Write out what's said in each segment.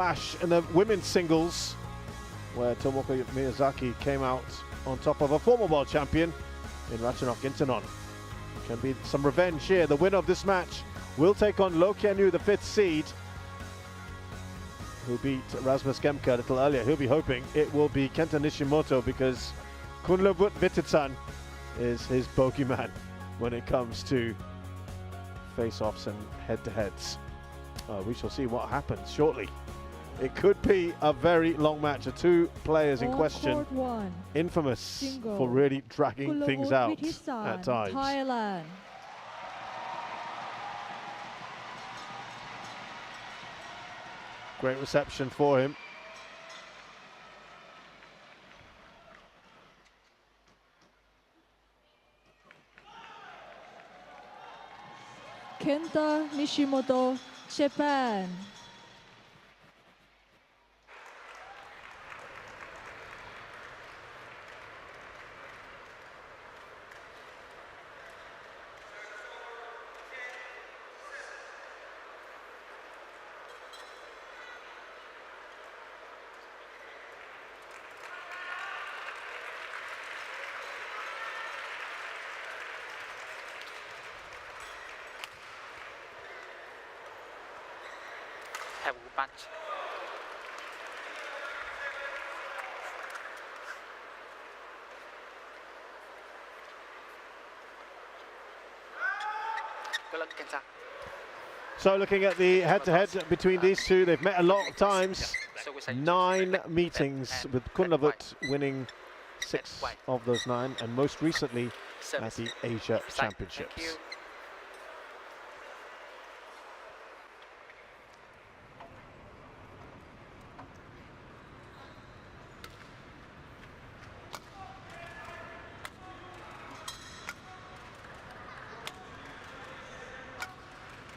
Clash in the women's singles, where Tomoko Miyazaki came out on top of a former world champion in Ratchanok Intanon. Can be some revenge here. The winner of this match will take on Lo Kianu, the 5th seed, who beat Rasmus Gemke a little earlier. He'll be hoping it will be Kenta Nishimoto, because Kunlavut Vitidsarn is his bogeyman when it comes to face-offs and head-to-heads. We shall see what happens shortly. It could be a very long match. The two players in question, infamous single for really dragging things out at times. Thailand. Great reception for him. Kenta Nishimoto, Japan. Have a punch. Good luck, Kenta. So looking at the head-to-head between these two, they've met a lot of times. 9 meetings, with Kunlavut winning 6 of those 9, and most recently at the Asia Championships.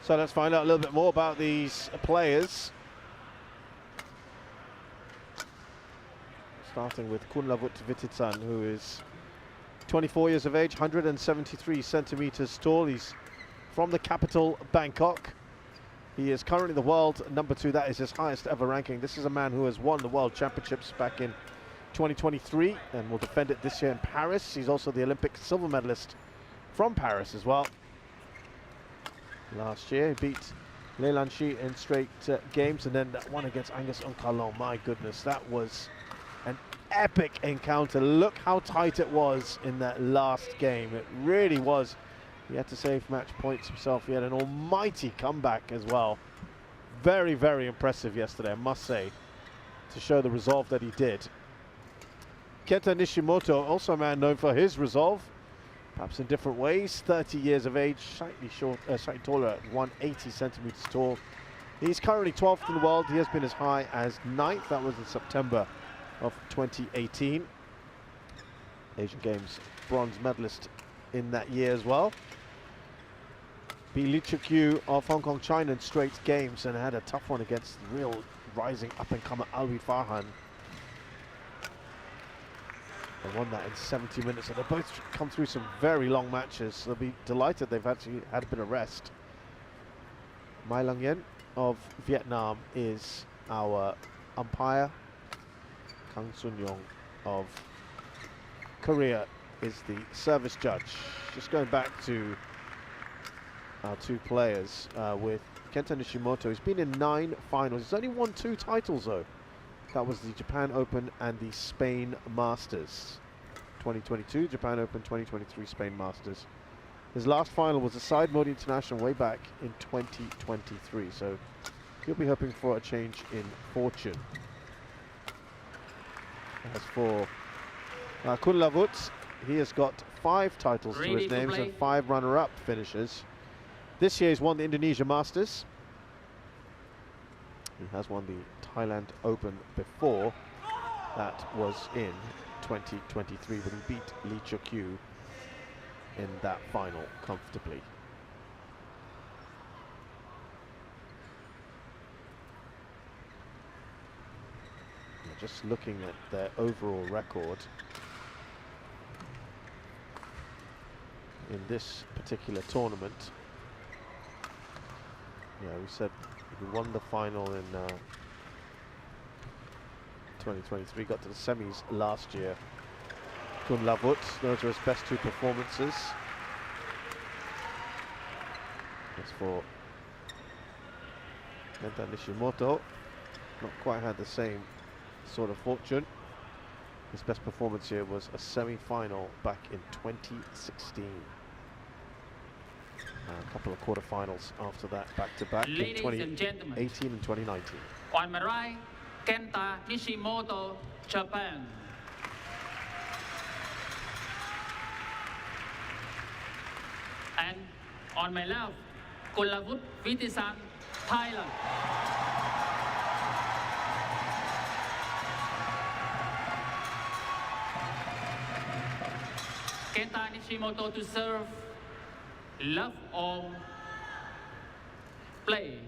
So let's find out a little bit more about these players. Starting with Kunlavut Vitidsarn, who is 24 years of age, 173 centimeters tall. He's from the capital, Bangkok. He is currently the world number 2. That is his highest ever ranking. This is a man who has won the World Championships back in 2023 and will defend it this year in Paris. He's also the Olympic silver medalist from Paris as well. Last year, he beat Leilan Shi in straight games, and then that one against Angus Onkalon. My goodness, that was an epic encounter. Look how tight it was in that last game. It really was. He had to save match points himself. He had an almighty comeback as well. Very, very impressive yesterday, I must say, to show the resolve that he did. Kenta Nishimoto, also a man known for his resolve, perhaps in different ways. 30 years of age, slightly taller at 180 centimeters tall. He's currently 12th in the world. He has been as high as 9th. That was in September of 2018. Asian Games bronze medalist in that year as well. Beat Li Chukyu of Hong Kong, China in straight games, and had a tough one against the real rising up-and-comer Alwi Farhan. They won that in 70 minutes, and they both come through some very long matches. They'll be delighted they've actually had a bit of rest. Mai Lang Yen of Vietnam is our umpire. Kang Sun Yong of Korea is the service judge. Just going back to our two players, with Kenta Nishimoto, he's been in 9 finals. He's only won 2 titles though. That was the Japan Open and the Spain Masters. 2022 Japan Open, 2023 Spain Masters. His last final was the Side Mode International way back in 2023, so he'll be hoping for a change in fortune. As for Kunlavut, he has got 5 titles to his names and 5 runner-up finishes. This year he's won the Indonesia Masters. He has won the Thailand Open before. That was in 2023, but he beat Li Chukyu in that final comfortably. Just looking at their overall record in this particular tournament. Yeah, we said he won the final in 2023, got to the semis last year. Kunlavut, those are his best two performances. As for Kenta Nishimoto, not quite had the same sort of fortune. His best performance here was a semi-final back in 2016. And a couple of quarterfinals after that, back-to-back in 2018 and 2019. On my right, Kenta Nishimoto, Japan. And on my left, Kunlavut Vitidsarn, Thailand. Kenta Nishimoto to serve. Love all. Play.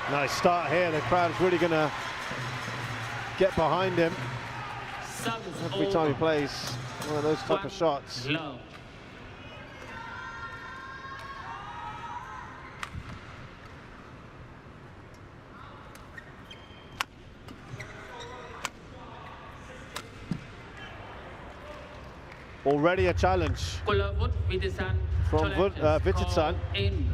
Nice start here. The crowd's really going to get behind him every time he plays one of those type of shots. Love. Already a challenge Kunlavut Vitidsarn from Vitidsarn. In.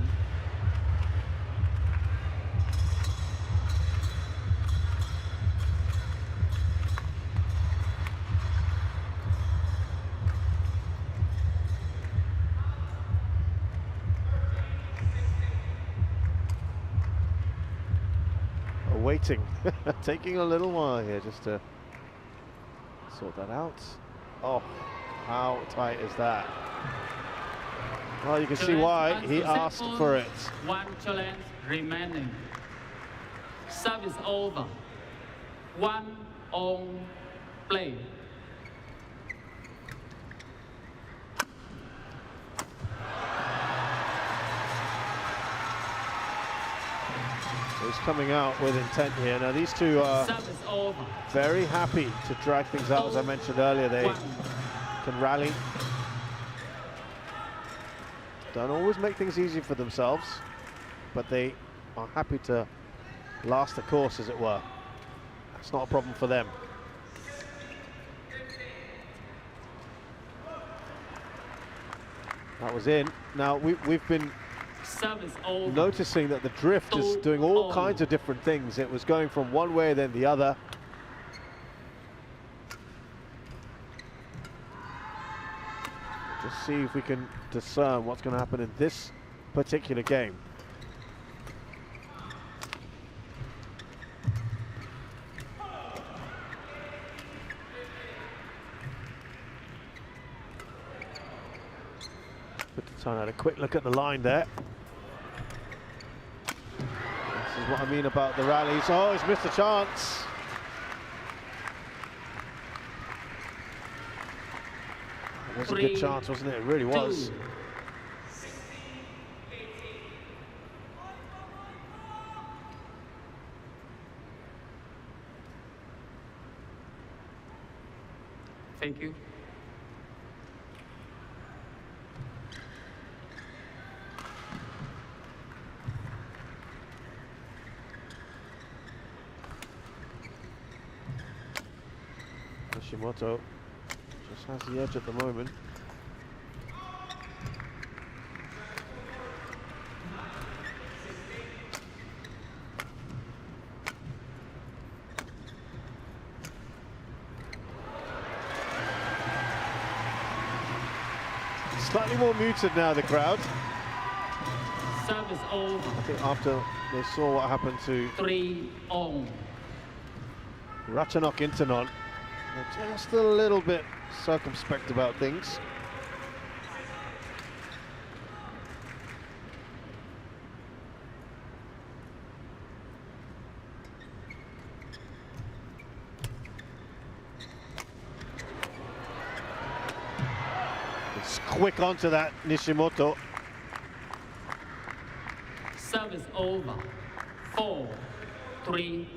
Waiting, taking a little while here just to sort that out. Oh, how tight is that? Well, you can see why he asked for it. One challenge remaining. Service over. 1 on play. He's coming out with intent here. Now these two are very happy to drag things out, as I mentioned earlier. They can rally. Don't always make things easy for themselves, but they are happy to last the course, as it were. That's not a problem for them. That was in. Now we've been noticing that the drift is doing all kinds of different things. It was going from one way then the other. Just see if we can discern what's going to happen in this particular game. Vitidsarn had a quick look at the line there. This is what I mean about the rallies. Oh, he's missed a chance. It was a good chance, wasn't it? It really was. Thank you. Nishimoto just has the edge at the moment. Slightly more muted now, the crowd. Service over. I think after they saw what happened to 3 on. Ratchanok Intanon, they're just a little bit circumspect about things. It's quick onto that, Nishimoto. Service over. 4-3.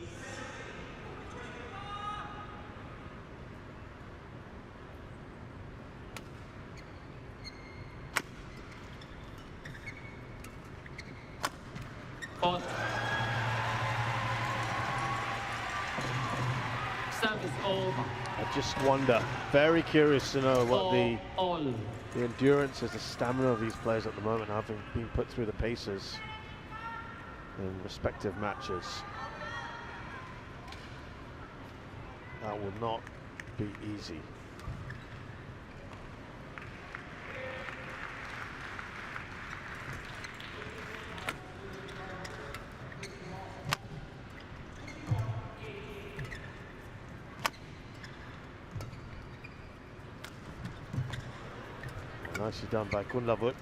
Service over. I just wonder, very curious to know what the All. endurance is, the stamina of these players at the moment, having been put through the paces in respective matches. That will not be easy. Nicely done by Kunlavut.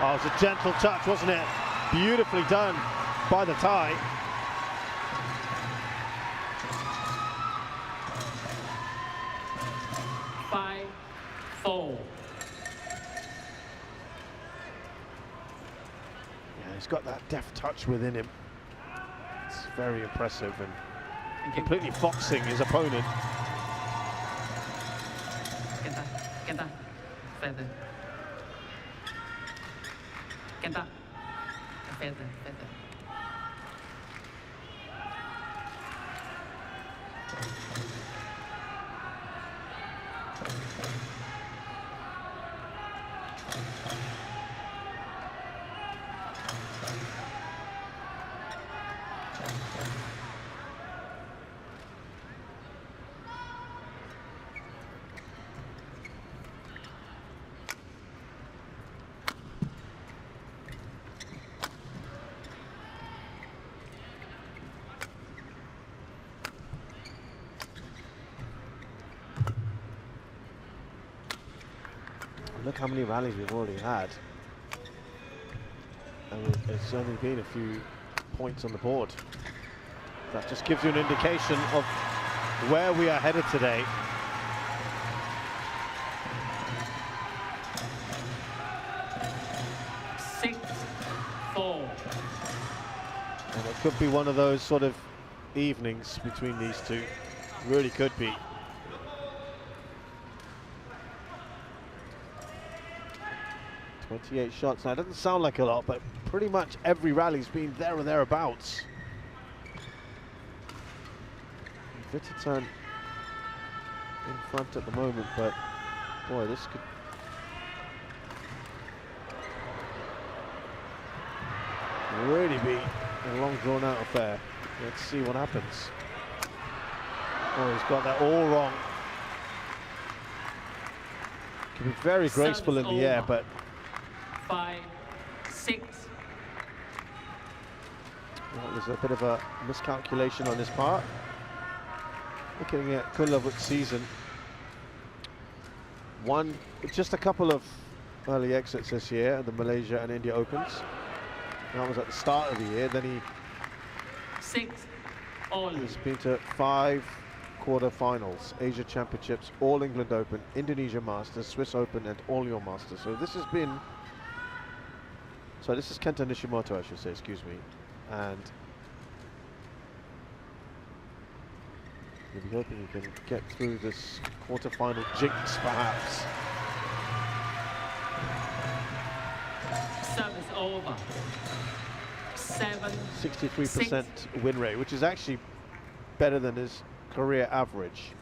Oh, it was a gentle touch, wasn't it? Beautifully done by the Thai. Five, 4. Yeah, he's got that deft touch within him. It's very impressive and completely foxing his opponent. Kenta. Feather. Kenta. Feather. Look how many rallies we've already had. And it's only been a few points on the board. That just gives you an indication of where we are headed today. Six, 4. And it could be one of those sort of evenings between these two. Really could be. .28 shots. Now, it doesn't sound like a lot, but pretty much every rally's been there or thereabouts. Vitidsarn in front at the moment, but boy, this could really be a long drawn-out affair. Let's see what happens. Oh, he's got that all wrong. Can be very graceful in the air, but 5, 6. well, there's a bit of a miscalculation on his part. Looking at Kunlavut's season, just a couple of early exits this year at the Malaysia and India Opens. That was at the start of the year. Then he 6, all. He's been to 5 quarterfinals, Asia Championships, All England Open, Indonesia Masters, Swiss Open, and All Your Masters. So this has been. So this is Kenta Nishimoto, I should say. Excuse me, and you'll be hoping you can get through this quarterfinal jinx, perhaps. Service over. 7, 63% win rate, which is actually better than his career average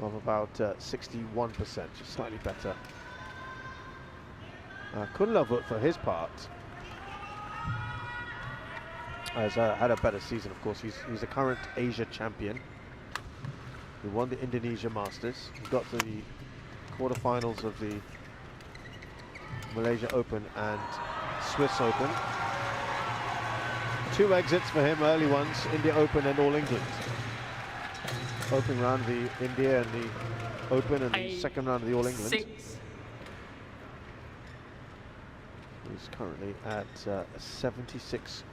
of about 61%, just slightly better. Kunlavut, for his part, has had a better season, of course. He's a current Asia champion. He won the Indonesia Masters. He got to the quarterfinals of the Malaysia Open and Swiss Open. 2 exits for him, early ones, India Open and All England. Opening round the India and the Open, and the second round of the All England. 6. He's currently at a 76%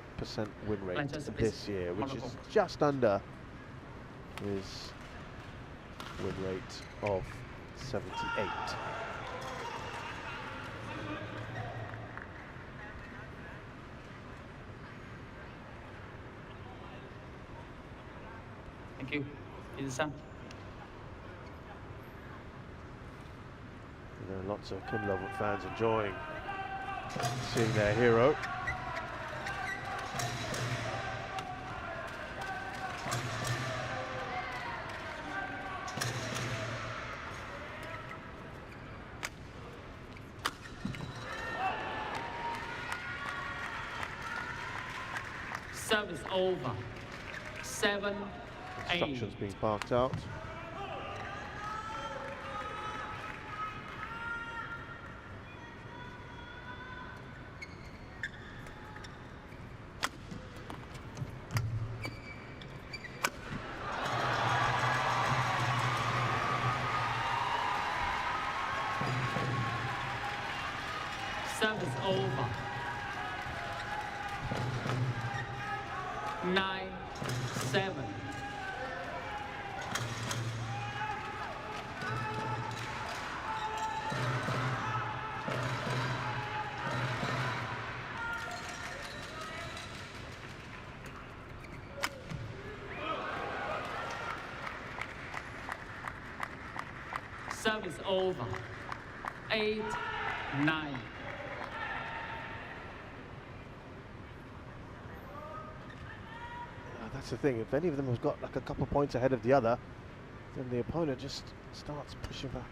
win rate this year, which is just under his win rate of 78. Thank you. Vitidsarn. There are lots of Kunlavut fans enjoying Seeing their hero. Service over. 7-8. Instructions being barked out. Service over. 9-7. Service over. 8-9. That's the thing, if any of them has got like a couple points ahead of the other, then the opponent just starts pushing back.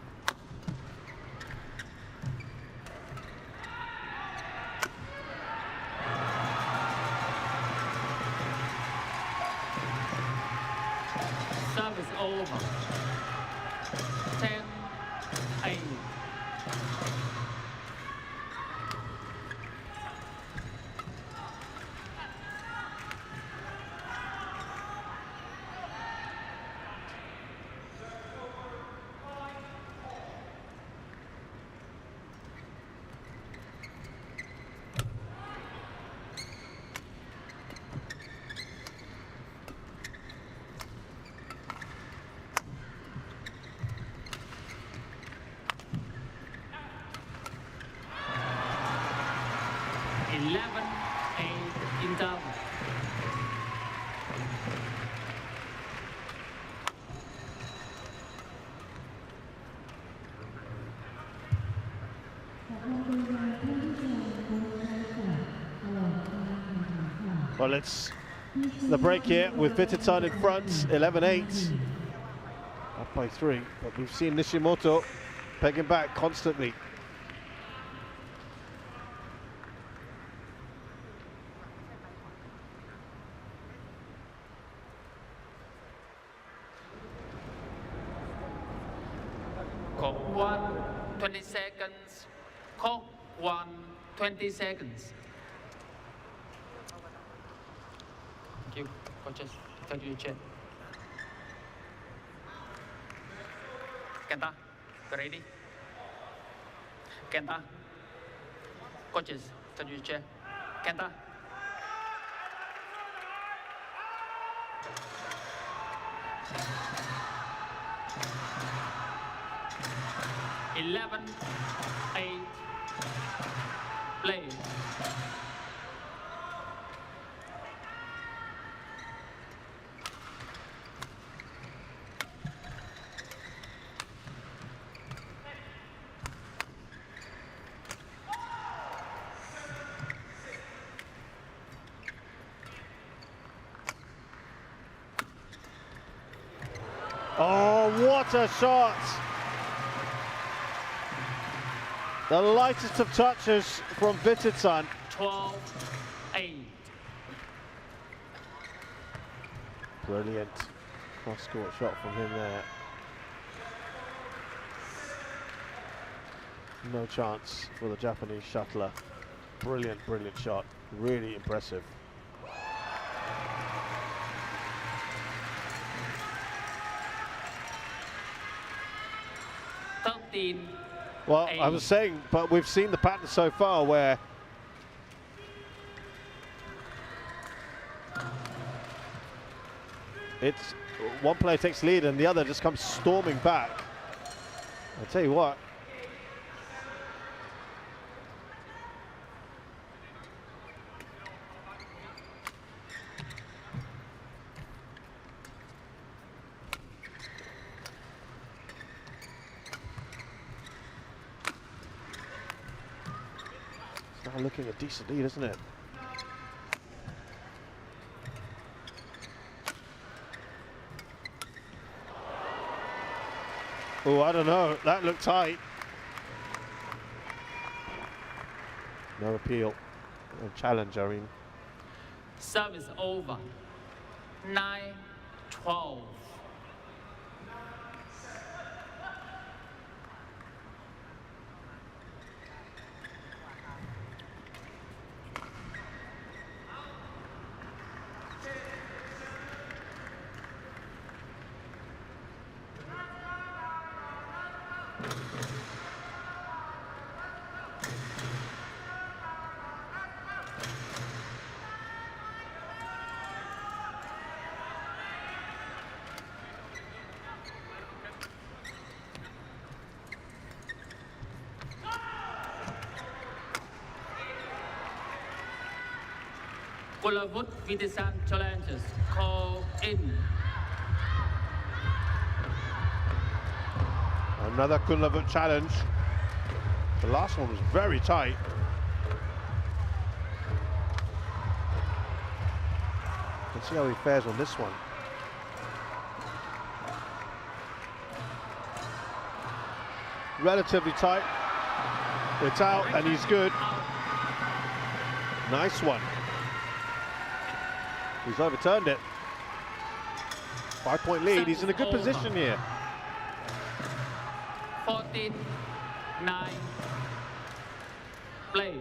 Service over. 10-8. In double. Well, it's the break here with Vitidsarn in front, 11-8. Up by 3, but we've seen Nishimoto pegging back constantly. Cock 1, 20 seconds. Cock 1, 20 seconds. Thank you, coaches. Thank you, Chair. Kenta, ready? Kenta. Coaches, thank you, Chair. Kenta. Eleven, 8, play. Oh, what a shot! The lightest of touches from Vitidsarn. 12-8. Brilliant cross-court shot from him there. No chance for the Japanese shuttler. Brilliant, brilliant shot. Really impressive. Well, I was saying, but we've seen the pattern so far where it's one player takes lead and the other just comes storming back. I'll tell you what. now looking a decent lead, isn't it? Oh, I don't know. That looked tight. No appeal. No challenge, I mean. Service over. 9-12. Kunlavut Vitidsarn challenges call in. Another Kunlavut challenge. The last one was very tight. Let's see how he fares on this one. Relatively tight. It's out and he's good. Nice one. He's overturned it. 5-point lead. He's in a good position here. 14-9. Play.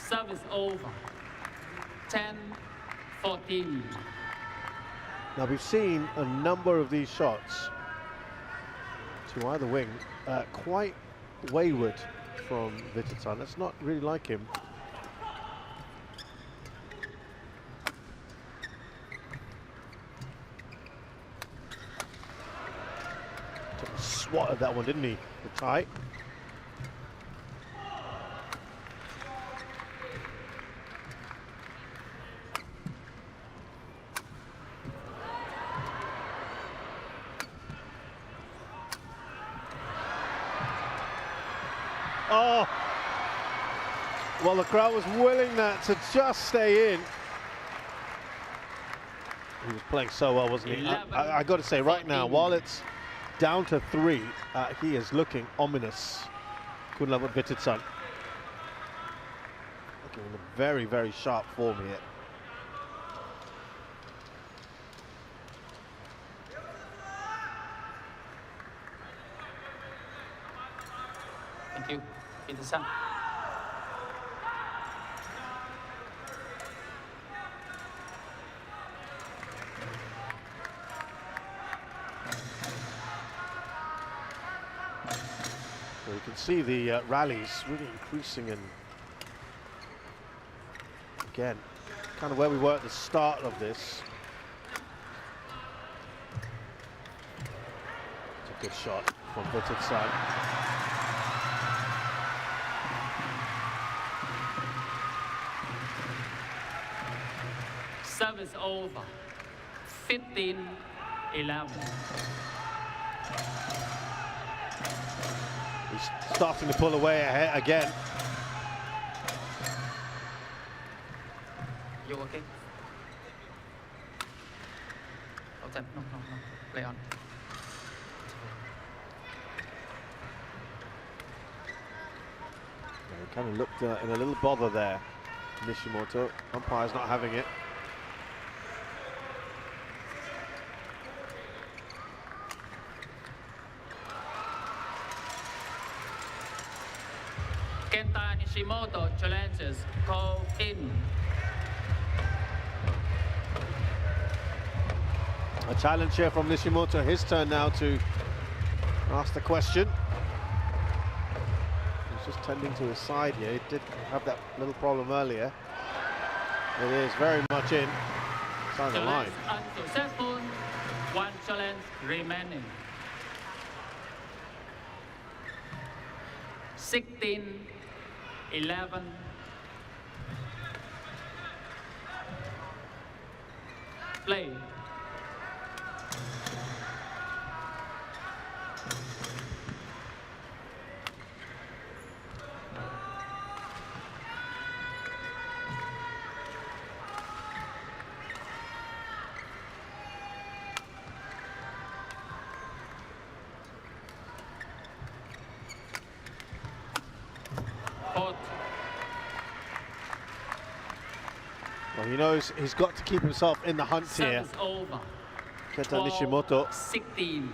Service over. 10-14. Now we've seen a number of these shots to either wing, quite wayward from Vitidsarn. That's not really like him. Took a swat at that one, didn't he? The tie. Oh, well, the crowd was willing that to just stay in. He was playing so well, wasn't he? I got to say, right now, while it's down to 3, he is looking ominous. Kunlavut Vitidsarn. Looking in a very, very sharp form here. Thank you, Vitidsarn. So you can see the rallies really increasing, and again, kind of where we were at the start of this. It's a good shot from Vitidsarn. Service over. 15-11. He's starting to pull away ahead again. You okay? Okay. No. Play on. Yeah, he kind of looked in a little bother there. Nishimoto, umpire's not having it. Kenta Nishimoto challenges call in. A challenge here from Nishimoto. His turn now to ask the question. He's just tending to his side here. He did have that little problem earlier. It is very much in. Inside the line. Unsuccessful. One challenge remaining. 16-11. Play. Well, he knows he's got to keep himself in the hunt here. Service over. Kenta Nishimoto. 16.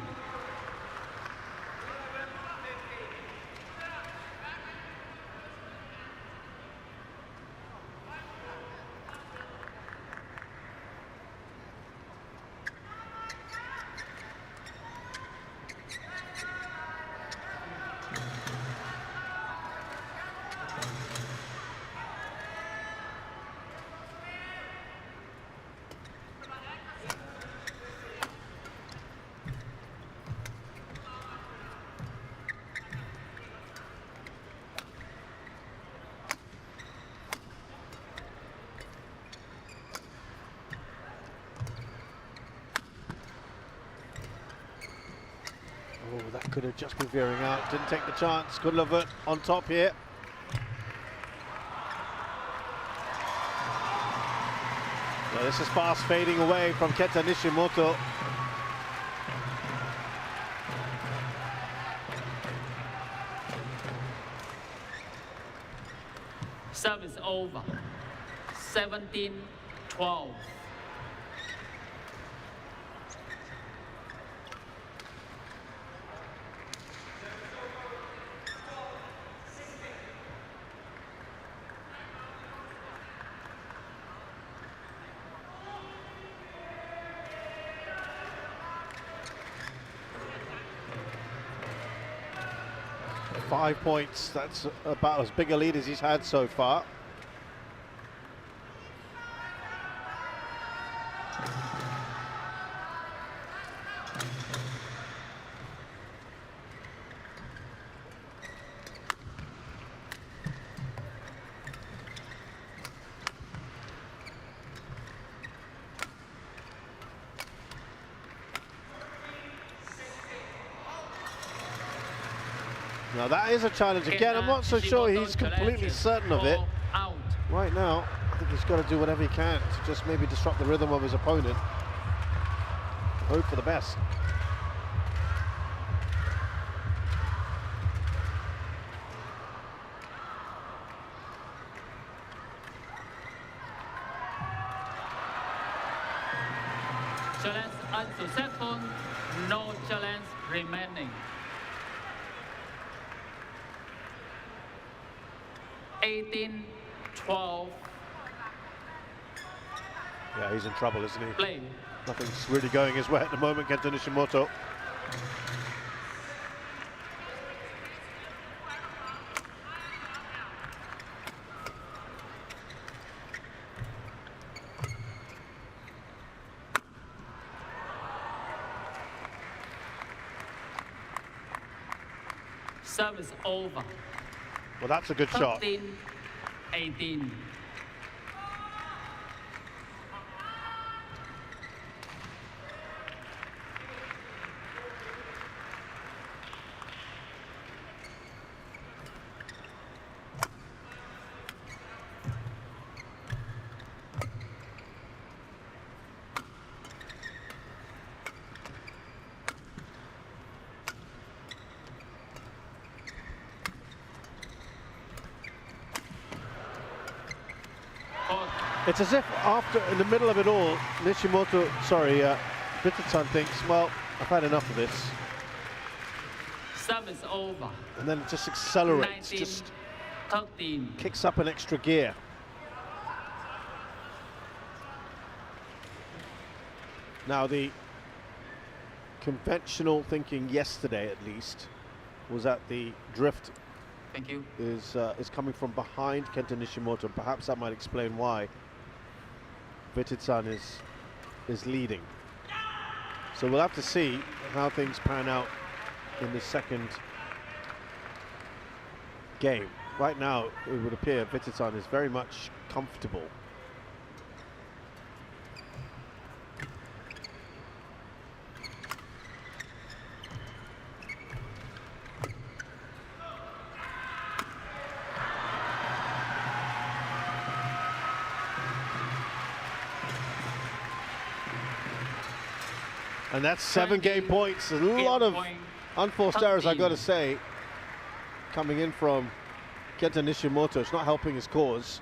Oh, that could have just been veering out. Didn't take the chance. Kunlavut on top here. Well, this is fast fading away from Kenta Nishimoto. Service over. 17-12. Five points, that's about as big a lead as he's had so far. Now that is a challenge again. I'm not so sure he's completely certain of it. Right now, I think he's got to do whatever he can to just maybe disrupt the rhythm of his opponent. Hope for the best. Challenge unsuccessful. No challenge remaining. 18-12. Yeah, he's in trouble, isn't he? Play. Nothing's really going his way at the moment, Kenta Nishimoto. Service over. Well, that's a good shot. 18. It's as if after, in the middle of it all, Vitidsarn thinks, well, I've had enough of this. Service over. And then it just accelerates, 19, just 13. kicks up an extra gear. Now the conventional thinking yesterday, at least, was that the drift Thank you. is coming from behind Kenta Nishimoto. Perhaps that might explain why Vitidsarn is leading. So we'll have to see how things pan out in the second game. Right now, it would appear Vitidsarn is very much comfortable. And that's 7 game points. A lot of unforced errors, I got to say, coming in from Kenta Nishimoto. It's not helping his cause.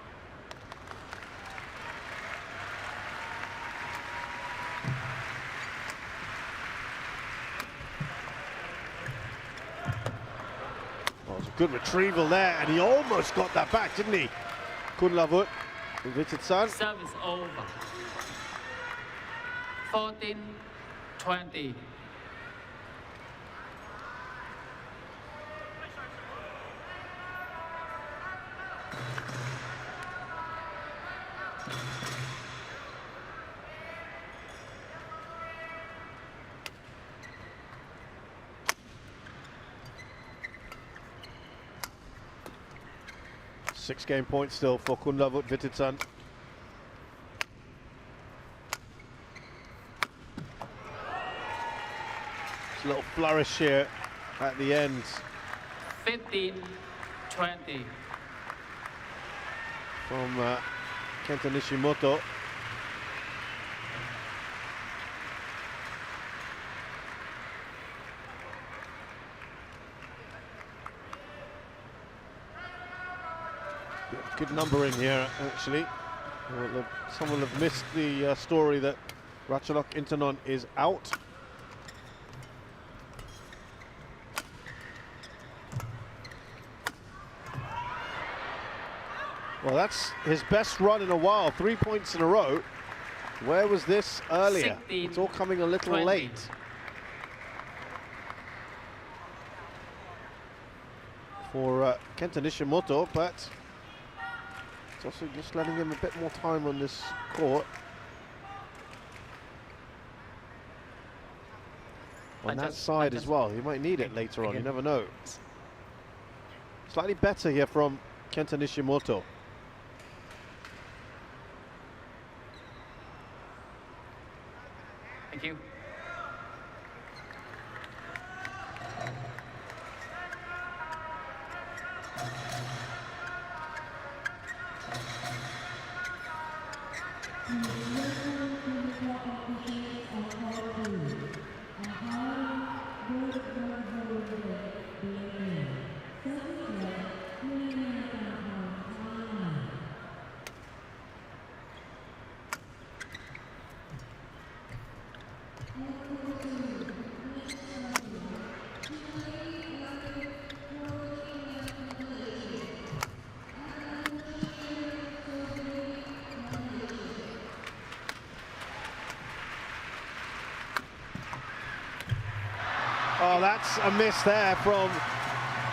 Oh, it's a good retrieval there, and he almost got that back, didn't he? Kunlavut Vitidsarn. Service over. 14-20. Six game points still for Kunlavut Vitidsarn. A little flourish here at the end. 15-20. From Kenta Nishimoto. Good numbering here, actually. Someone will have missed the story that Ratchanok Intanon is out. Well, that's his best run in a while, 3 points in a row. Where was this earlier? 16, it's all coming a little 20. late for Kenta Nishimoto, but it's also just letting him a bit more time on this court. On that side as well, he might need it later on, you never know. Slightly better here from Kenta Nishimoto. Thank you. Oh, that's a miss there from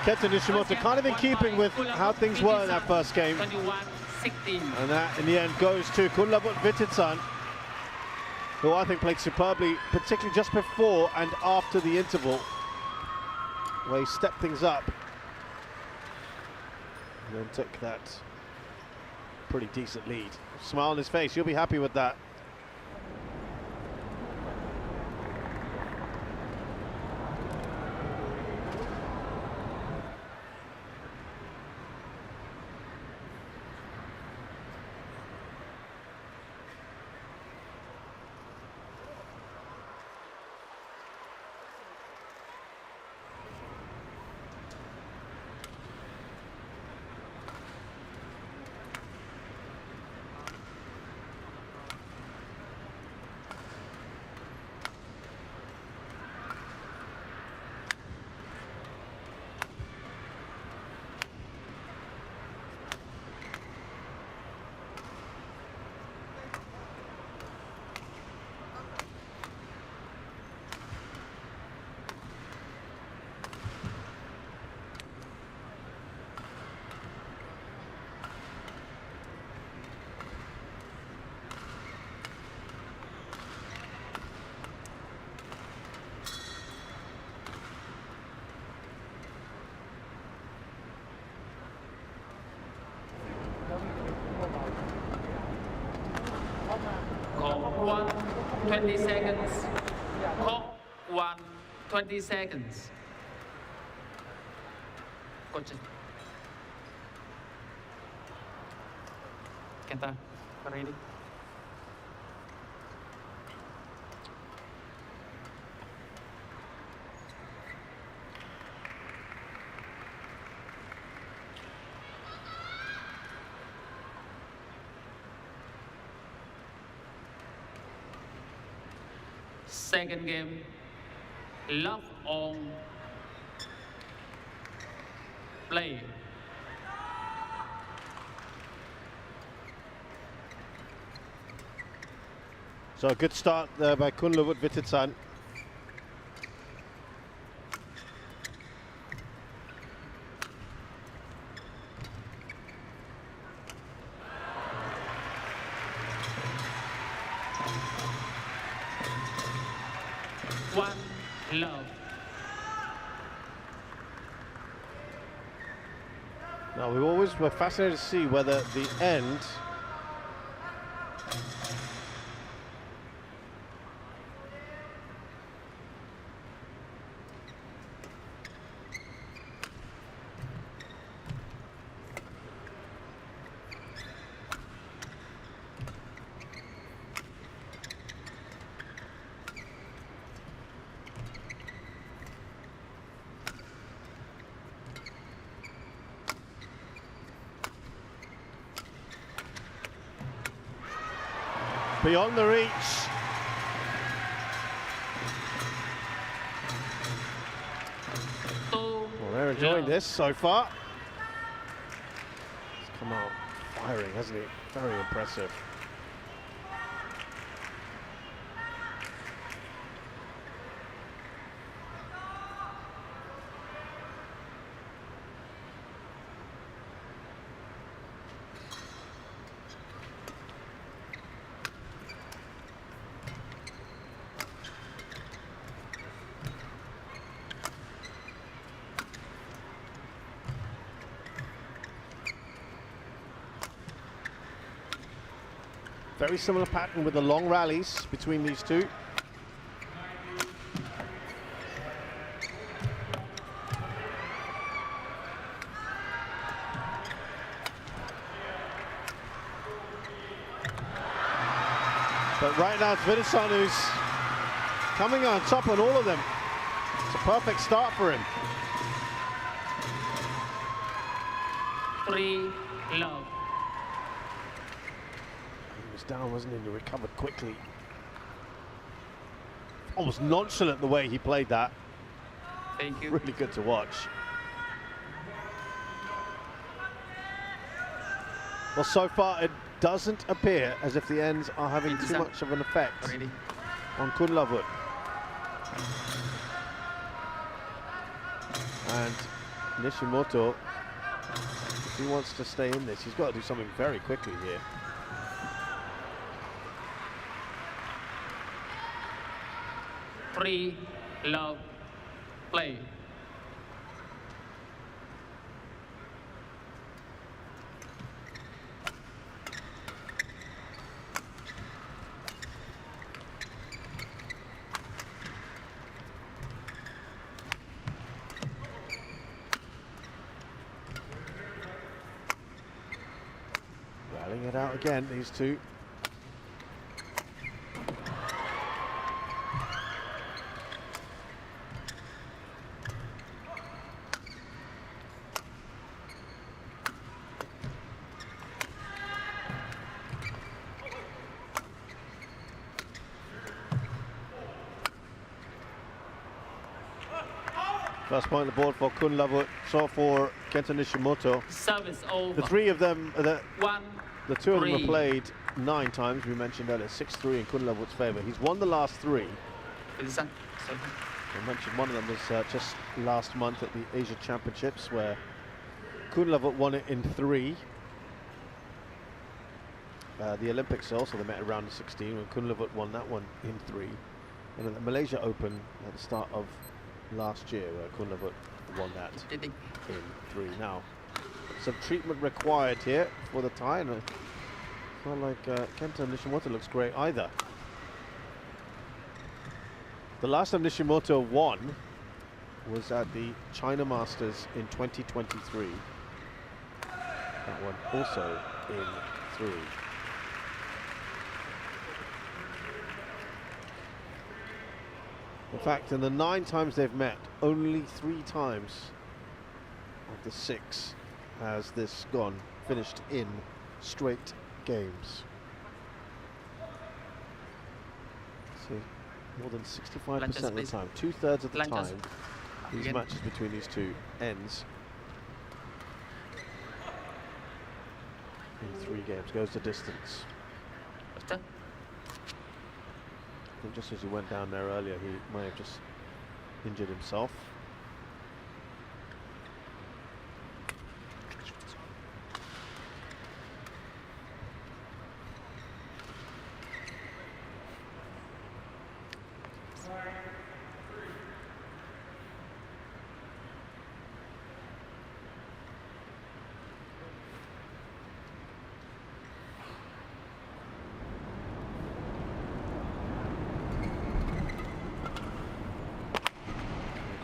Kenta Nishimoto, kind of in keeping with how things were in that first game. 21-16. And that, in the end, goes to Kunlavut Vitidsarn, who I think played superbly, particularly just before and after the interval, where he stepped things up. And then took that pretty decent lead. Smile on his face, you'll be happy with that. 1, 20 seconds. Court 1, 20 seconds. Coach. Kenta, ready? Second game, love on play. So a good start there by Kunlavut Vitidsarn. One love. Now we're fascinated to see whether the end beyond the reach. Well, they're enjoying this so far. He's come out firing, hasn't he? Very impressive. Very similar pattern with the long rallies between these two. But right now it's Vitidsarn who's coming on top on all of them. It's a perfect start for him. 3 love. He was down, wasn't he? He recovered quickly. Almost nonchalant the way he played that. Thank you. Really good to watch. Well, so far it doesn't appear as if the ends are having too much of an effect on Kunlavut. And Nishimoto, if he wants to stay in this, he's got to do something very quickly here. Three love play. Rallying it out again, these two. First point on the board for Kunlavut, so for Kenta Nishimoto. Service over. The three of them, the two of them have 1-3. played 9 times, we mentioned earlier, 6-3 in Kunlavut's favour. He's won the last 3. Vitidsarn. I mentioned one of them was just last month at the Asia Championships, where Kunlavut won it in 3. The Olympics also, they met at round of 16 when Kunlavut won that one in 3. And at the Malaysia Open at the start of last year, where Kunlavut won that in 3. Now, some treatment required here for the Thai, and it's not like Kenta Nishimoto looks great either. The last time Nishimoto won was at the China Masters in 2023. That one also in 3. In fact, in the 9 times they've met, only 3 times of the 6 has this finished in straight games. See, more than 65% of the time, 2/3 of the time, these matches between these two ends in 3 games, goes the distance. And just as he went down there earlier, he may have just injured himself.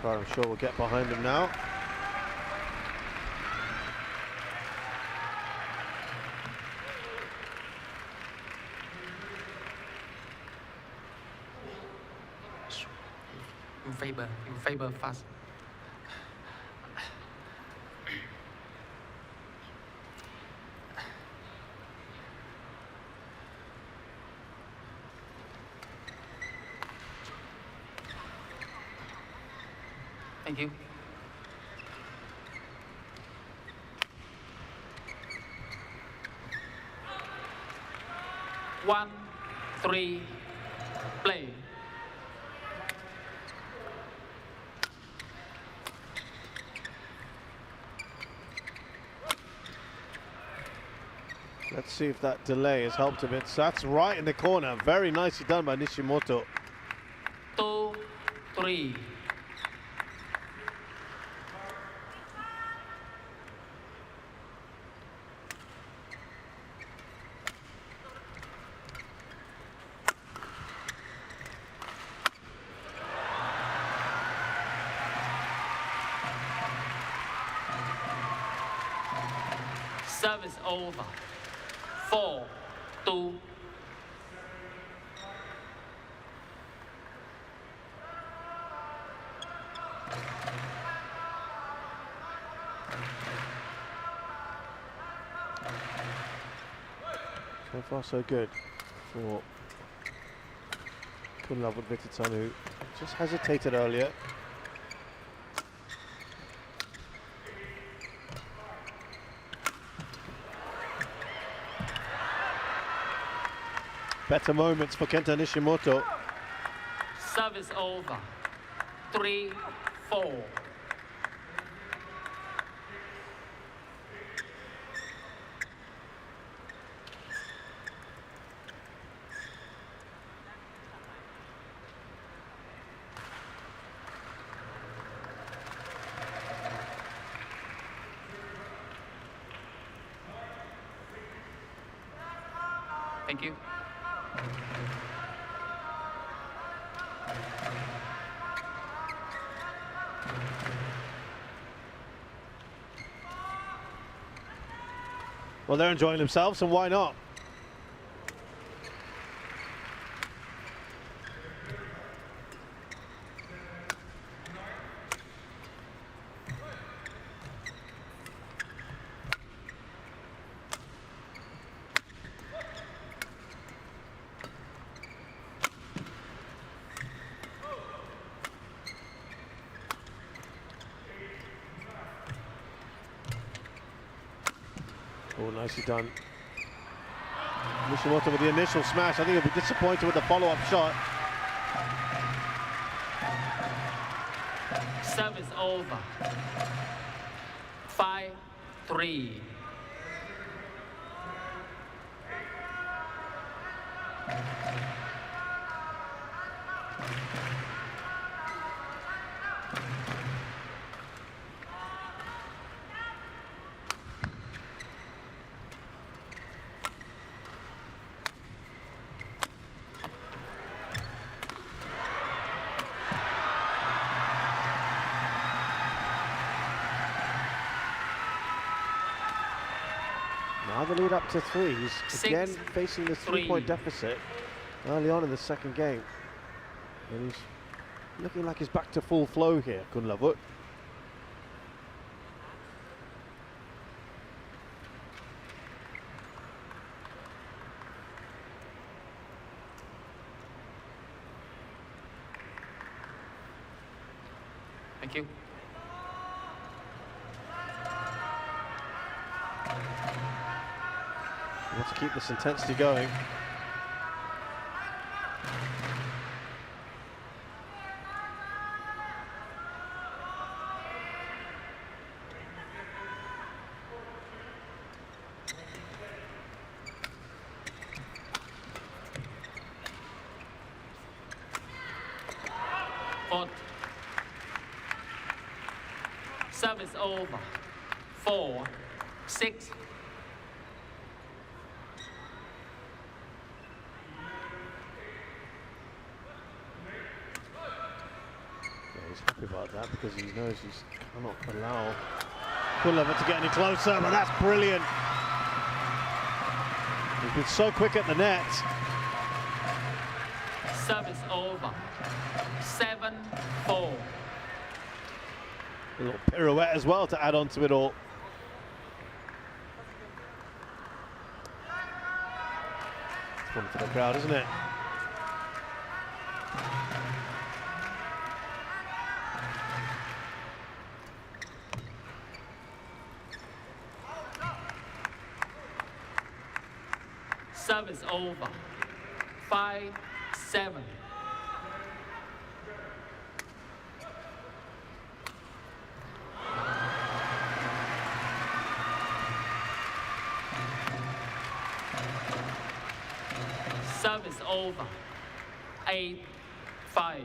I'm sure we'll get behind him now. In favor fast. Thank you. One, 3, play. Let's see if that delay has helped a bit. So that's right in the corner. Very nicely done by Nishimoto. 2, 3. Service over. 4, 2. So far so good for Kunlavut Vitidsarn, who just hesitated earlier. Better moments for Kenta Nishimoto. Service over. 3, 4. Thank you. Well, they're enjoying themselves, and why not? Oh, nicely done. Nishimoto with the initial smash. I think he'll be disappointed with the follow-up shot. Service over. 5, 3. the lead up to 3. He's again 6, facing this 3. 3-point deficit early on in the second game. And he's looking like he's back to full flow here, Kunlavut. Thank you. Let's keep this intensity going. Fourth. Service over. 4, 6. He's happy about that because he knows he cannot allow Kunlavut to get any closer, but that's brilliant. He's been so quick at the net. Service over. 7, 4. A little pirouette as well to add on to it all. It's one for the crowd, isn't it? Service over. 5, 7. Service over. 8, 5.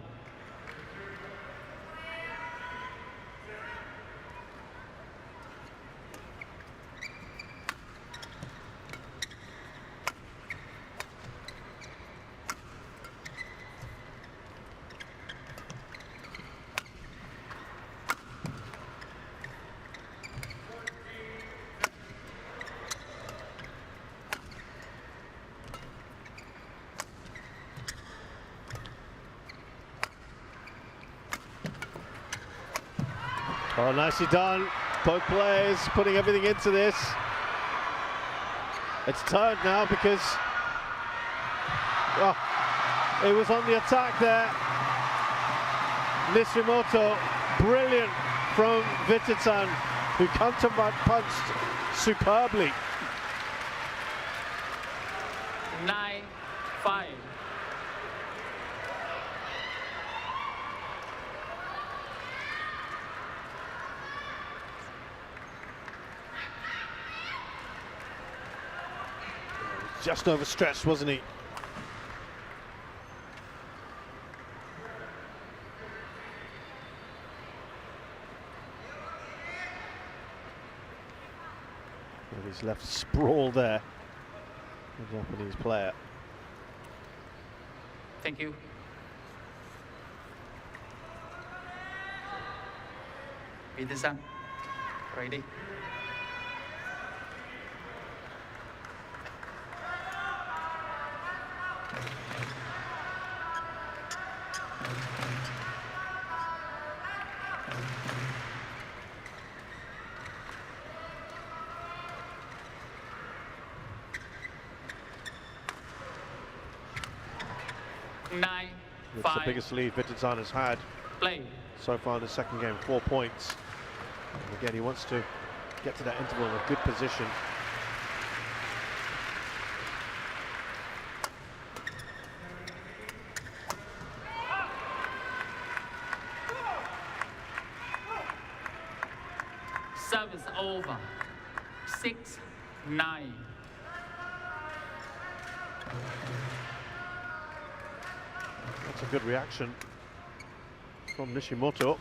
Oh, nicely done. Both players putting everything into this. It's turned now because it was on the attack there. Nishimoto, brilliant from Vitidsarn, who counter-punched superbly. 9, 5. Just overstretched, wasn't he? And he's left sprawled there, the Japanese player. Thank you. Vitidsarn, ready. It's the biggest lead Vitidsarn has had Play. so far in the second game, 4 points. And again, he wants to get to that interval in a good position. Service over. 6, 9. That's a good reaction from Nishimoto.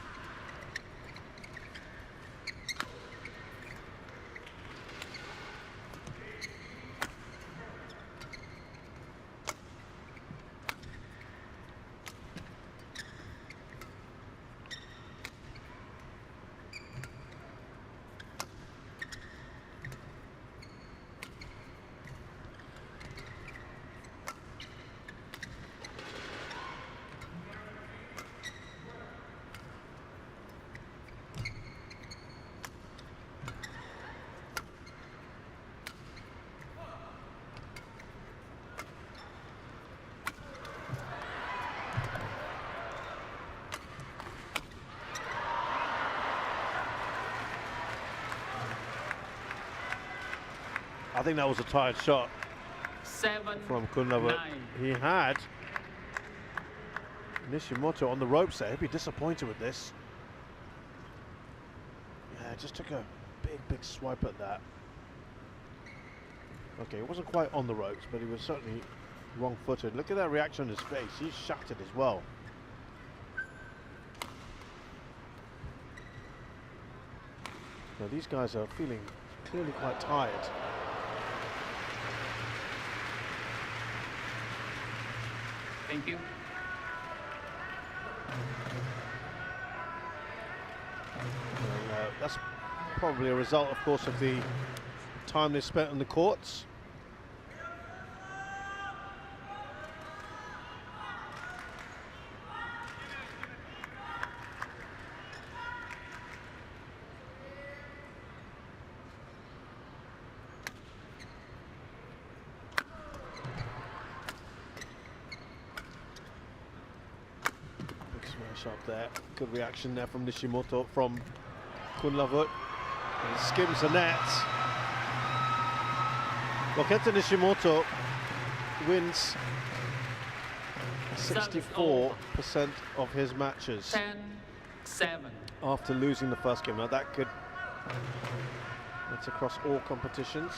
I think that was a tired shot 7, from Kunlavut. 9. He had Nishimoto on the ropes there. He'd be disappointed with this. Yeah, just took a big swipe at that. Okay, it wasn't quite on the ropes, but he was certainly wrong-footed. Look at that reaction on his face. He's shattered as well. Now these guys are feeling clearly quite tired. Thank you. And, that's probably a result, of course, of the time they spent on the courts. Up there, good reaction there from Nishimoto, from Kunlavut. And he skims the net. Well, Kenta Nishimoto wins 64% of his matches 10-7. after losing the first game. Now that's across all competitions.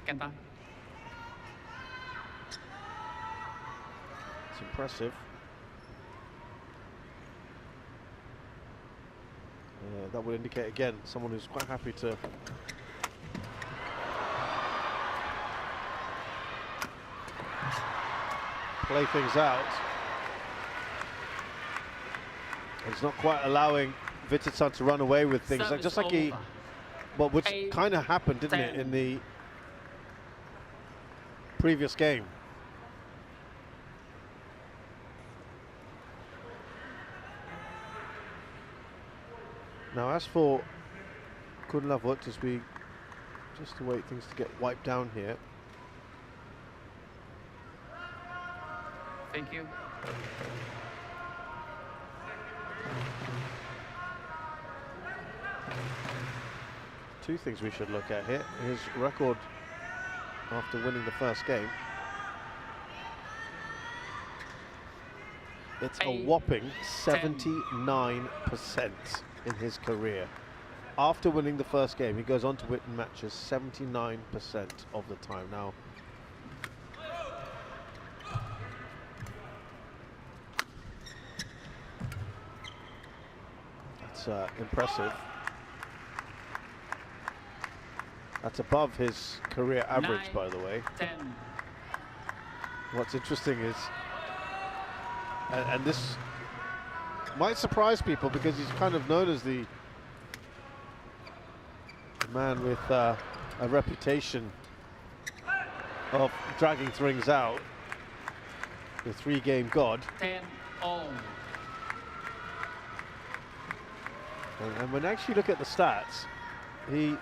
Kenta. It's impressive. That would indicate again someone who's quite happy to play things out. He's not quite allowing Vitidsarn to run away with things, like, just like he, well, which kind of happened, didn't it, in the previous game. Now, as for Kunlavut, as we just await things to get wiped down here. Thank you. Two things we should look at here. His record after winning the first game. It's a whopping 79% in his career. After winning the first game, he goes on to win matches 79% of the time. Now, that's impressive. That's above his career average, 9, by the way. 10. What's interesting is, and this might surprise people because he's kind of known as the man with a reputation of dragging things out, the three-game god. 10-all. And when you actually look at the stats, he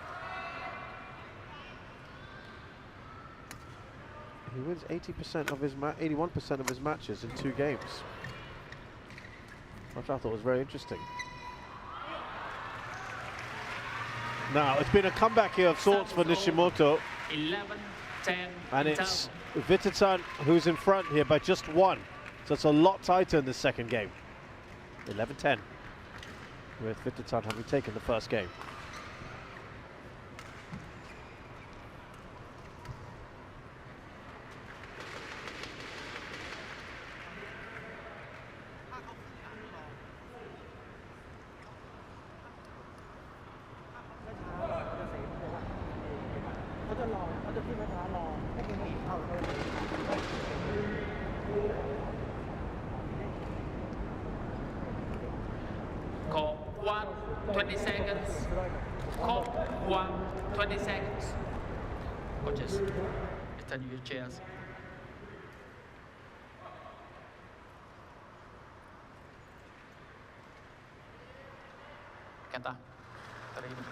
wins 80% of his 81% of his matches in 2 games, which I thought was very interesting. Now, it's been a comeback here of sorts for Nishimoto. 11-10. And it's Vitidsarn who's in front here by just 1. So it's a lot tighter in the second game. 11-10, with Vitidsarn having taken the first game. Call 1, 20 seconds. Call 1, 20 seconds. Coaches, stand your chairs. Kenta, terima.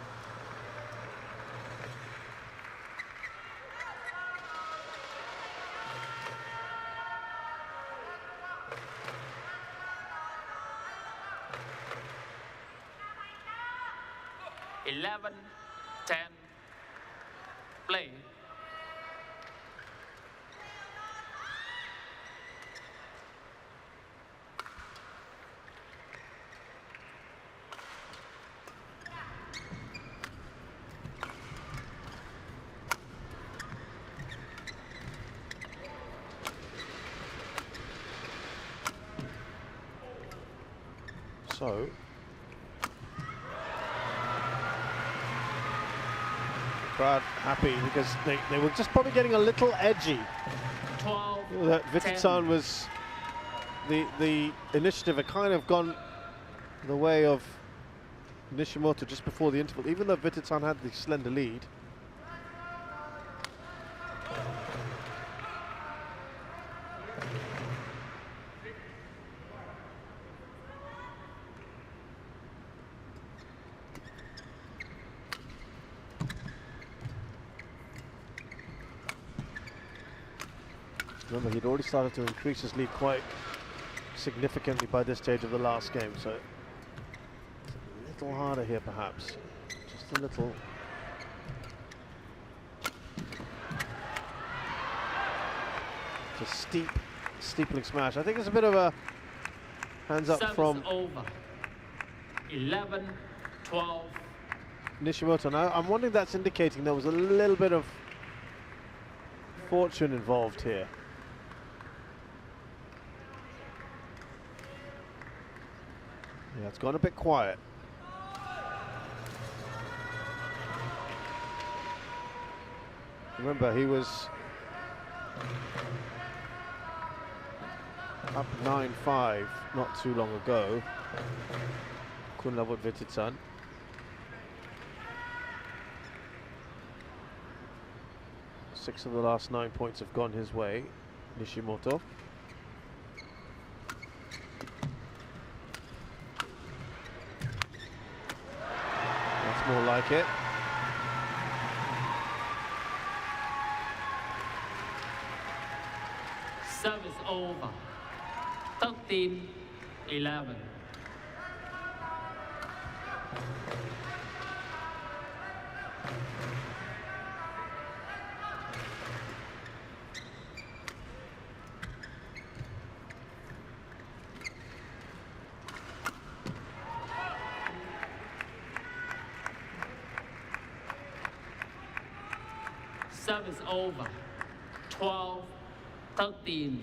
Eleven, 10. Play. So, crowd happy because they were just probably getting a little edgy. 12, That Vitidsarn was the initiative had kind of gone the way of Nishimoto just before the interval, even though Vitidsarn had the slender lead. Remember, he'd already started to increase his lead quite significantly by this stage of the last game, so it's a little harder here perhaps, just a little. It's a steepling smash. I think it's a bit of a hands up from over. 11, 12. Nishimoto. Now, I'm wondering that's indicating there was a little bit of fortune involved here. Yeah, it's gone a bit quiet. Remember, he was up 9-5 not too long ago. Kunlavut Vitidsarn. Six of the last 9 points have gone his way. Nishimoto. That's more like it. Service over. 13, 11. Service over. 12, 13.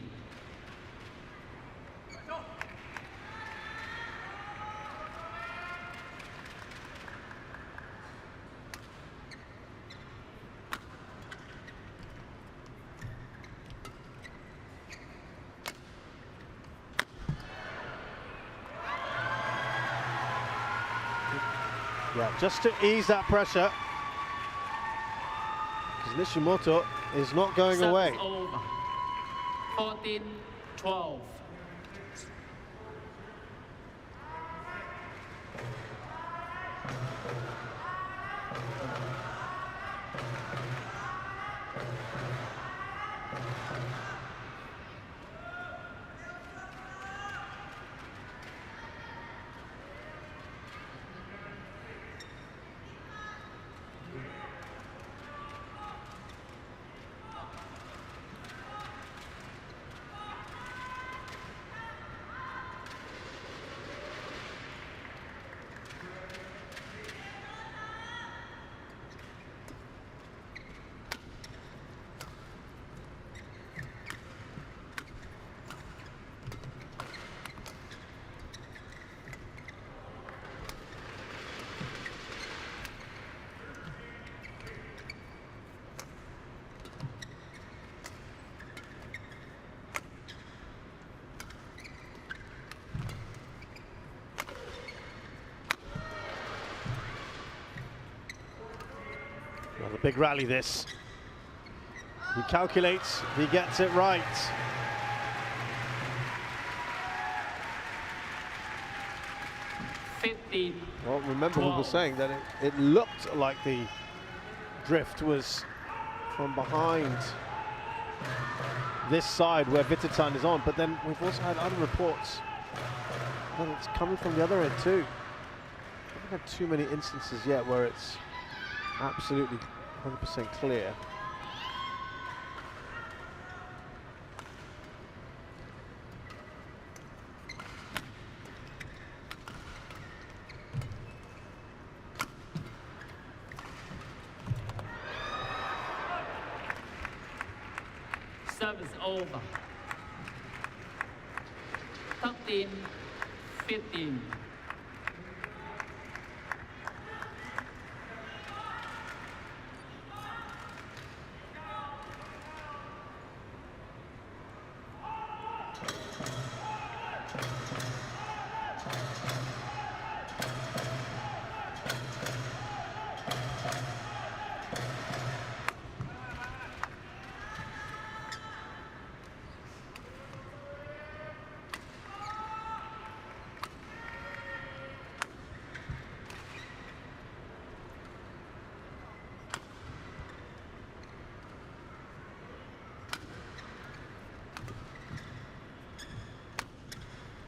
Yeah, just to ease that pressure, because Nishimoto is not going Service away. Over. 14, 12. Another big rally this. He calculates, he gets it right. Well, remember we were saying that it looked like the drift was from behind this side where Vitidsarn is on, but then we've also had other reports that it's coming from the other end too. I haven't had too many instances yet where it's absolutely 100% clear. Service over. 13-15.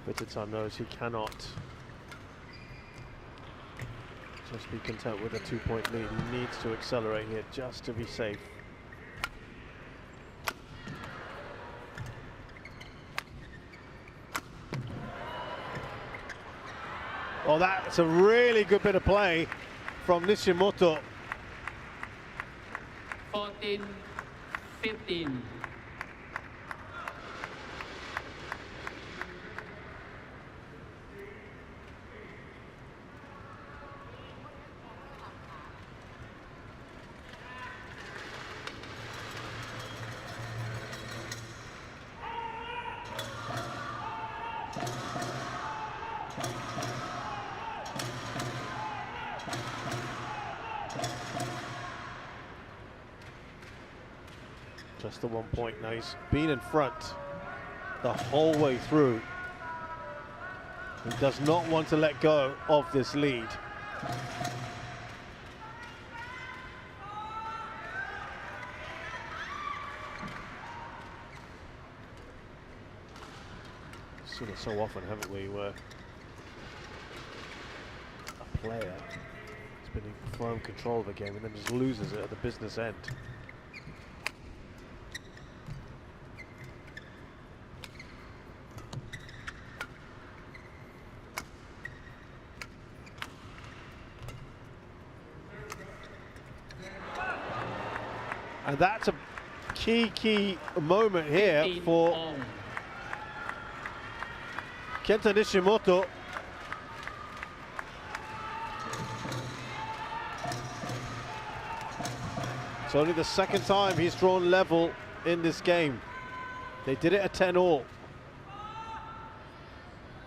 Vitidsarn knows he cannot just be content with a 2-point lead. He needs to accelerate here just to be safe. Oh, that's a really good bit of play from Nishimoto. 14-15. Just the 1 point. Now he's been in front the whole way through. He does not want to let go of this lead. Seen it so often, haven't we, where a player has been in firm control of the game and then just loses it at the business end. And that's a key moment here for Kenta Nishimoto. It's only the second time he's drawn level in this game. They did it at 10-all.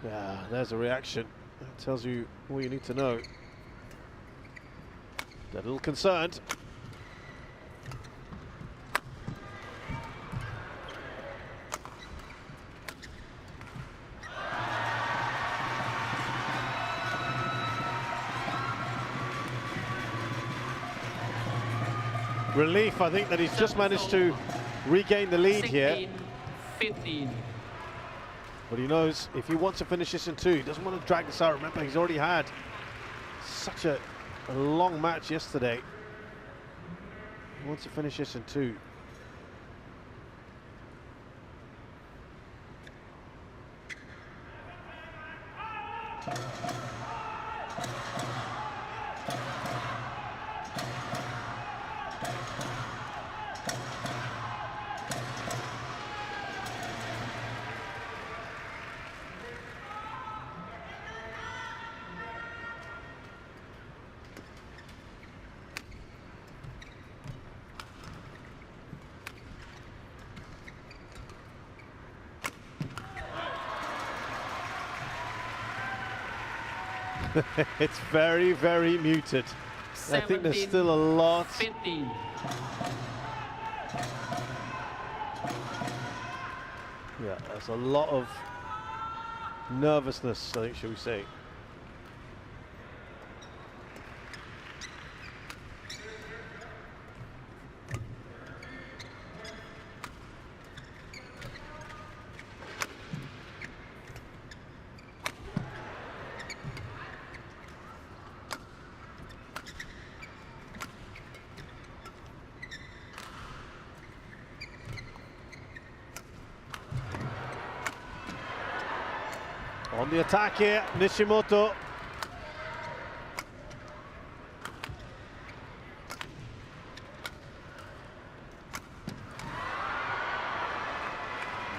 Yeah, there's a reaction. That tells you all you need to know. They're a little concerned. Relief, I think, that he's just managed to regain the lead here. 15. But he knows if he wants to finish this in 2, he doesn't want to drag this out. Remember, he's already had such a long match yesterday. He wants to finish this in 2. It's very, very muted. I think there's still a lot. 15. Yeah, there's a lot of nervousness, I think, shall we say. On the attack here, Nishimoto.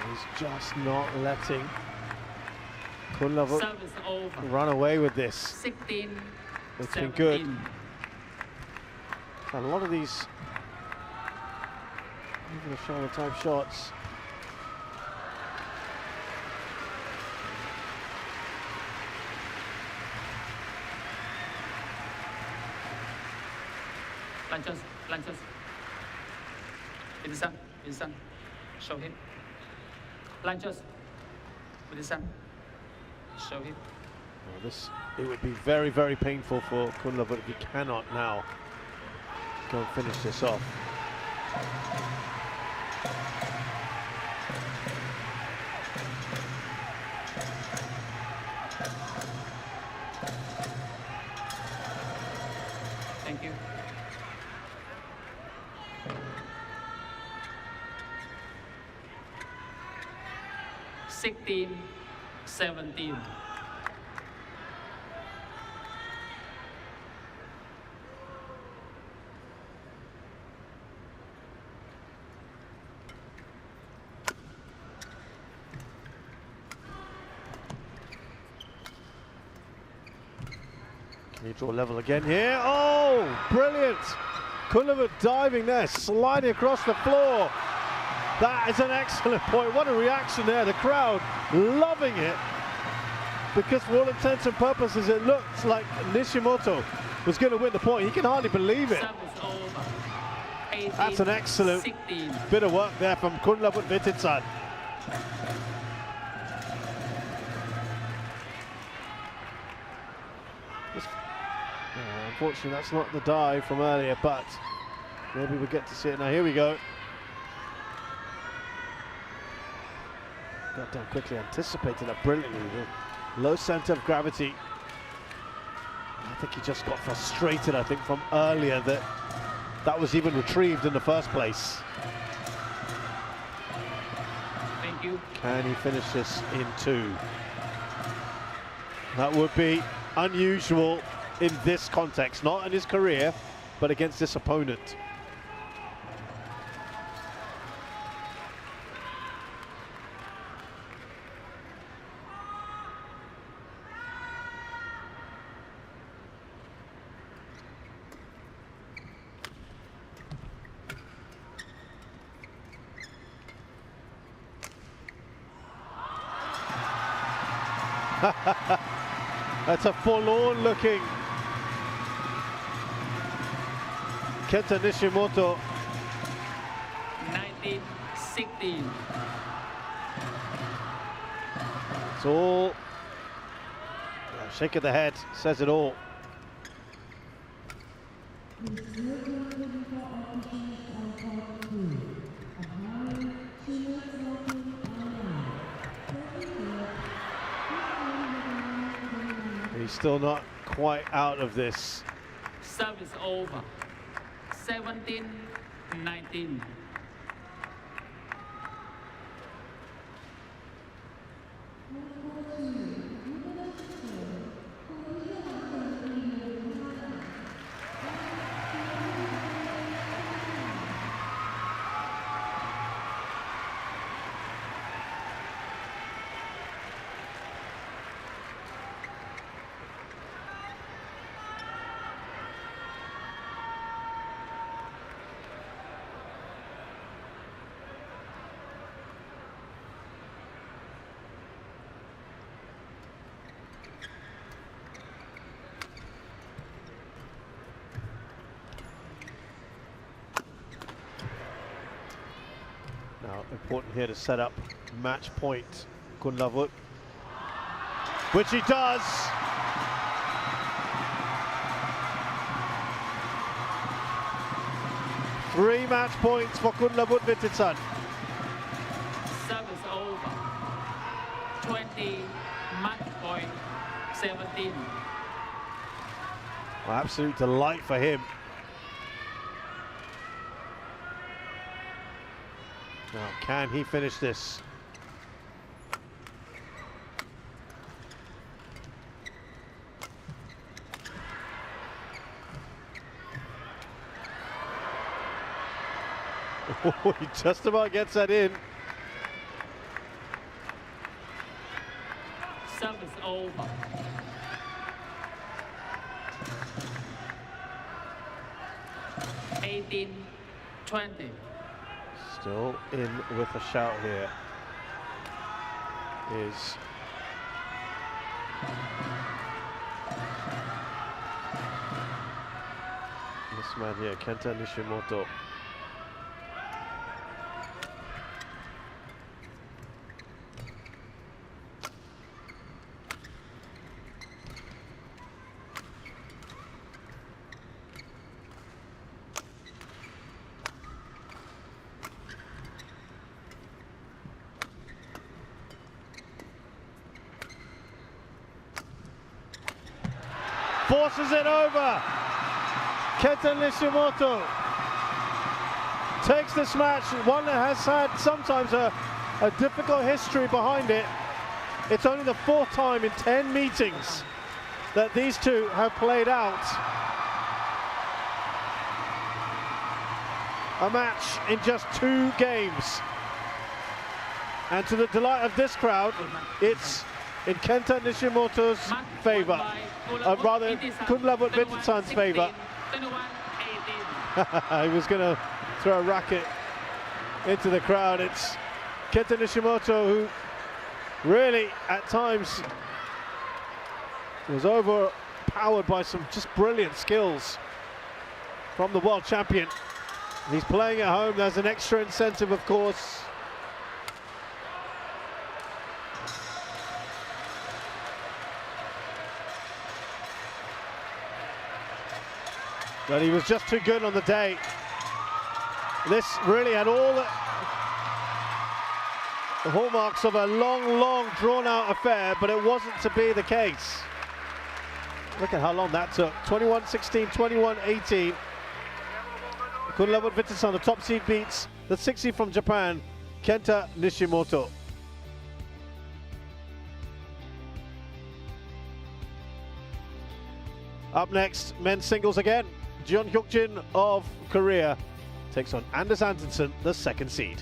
He's just not letting Kunlavut run away with this. 16, It's been good. And a lot of these over the shoulder type shots. Lunches. Vitidsarn. Show him. Lunches. Vitidsarn. Show him. Well, it would be very, very painful for Kunlavut if he cannot now go and finish this off. Thank you. (16, 17). Neutral level again here. Oh, brilliant! Kunlavut diving there, sliding across the floor. That is an excellent point. What a reaction there. The crowd loving it. Because for all intents and purposes, it looks like Nishimoto was going to win the point. He can hardly believe it. 18, That's an excellent 16. bit of work there from Kunlavut Vitidsarn. Unfortunately, that's not the dive from earlier, but maybe we'll get to see it now. Here we go. Got down quickly, anticipated that brilliantly. Low center of gravity. I think he just got frustrated, I think, from earlier that was even retrieved in the first place. Thank you. Can he finish this in 2? That would be unusual in this context, not in his career, but against this opponent. That's a forlorn looking Kenta Nishimoto. 19, 16. It's all, shake of the head says it all. He's still not quite out of this. Service over. 17, 19. Now, important here to set up match point Kunlavut, which he does. Three match points for Kunlavut Vitidsarn. Service over. 20, match point, 17. Well, absolute delight for him. Now, can he finish this? Oh, he just about gets that in. Service over. (18-20). Still in with a shout here is this man here, Kenta Nishimoto. Forces it over. Kenta Nishimoto takes this match, one that has had sometimes a difficult history behind it. It's only the 4th time in 10 meetings that these two have played out a match in just 2 games. And to the delight of this crowd, it's in Kenta Nishimoto's favour. Rather, Kunlavut Vitidsarn's favour. He was going to throw a racket into the crowd. It's Kenta Nishimoto who really, at times, was overpowered by some just brilliant skills from the world champion. He's playing at home. There's an extra incentive, of course. But he was just too good on the day. This really had all the hallmarks of a long, drawn-out affair, but it wasn't to be the case. Look at how long that took. 21-16, 21-18. Kunlavut Vitidsarn, the top seed, beats the 60 from Japan, Kenta Nishimoto. Up next, men's singles again. Jeon Hyuk-jin of Korea takes on Anders Antonsen, the 2nd seed.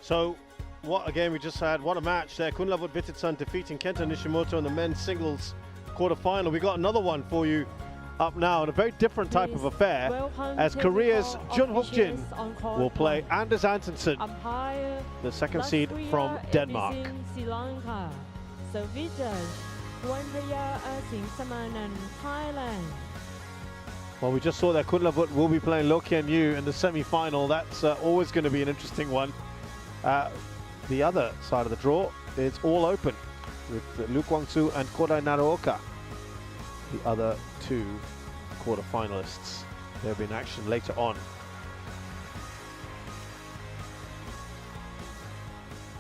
So, what a game we just had. What a match there. Kunlavut Vitidsarn defeating Kenta Nishimoto in the men's singles quarterfinal. We got another one for you up now, and a very different type of affair, as Korea's Jun Hook-jin will play Anders Antonsen, the second seed from Denmark. Sri Lanka. Service Wanthaya Singh-Samanan, Thailand. Well, we just saw that Kunlavut will be playing Lo Kian Yu in the semi-final. That's always going to be an interesting one. The other side of the draw is all open with Liu Guangzu and Kodai Naraoka, the other two quarter-finalists. They'll be in action later on.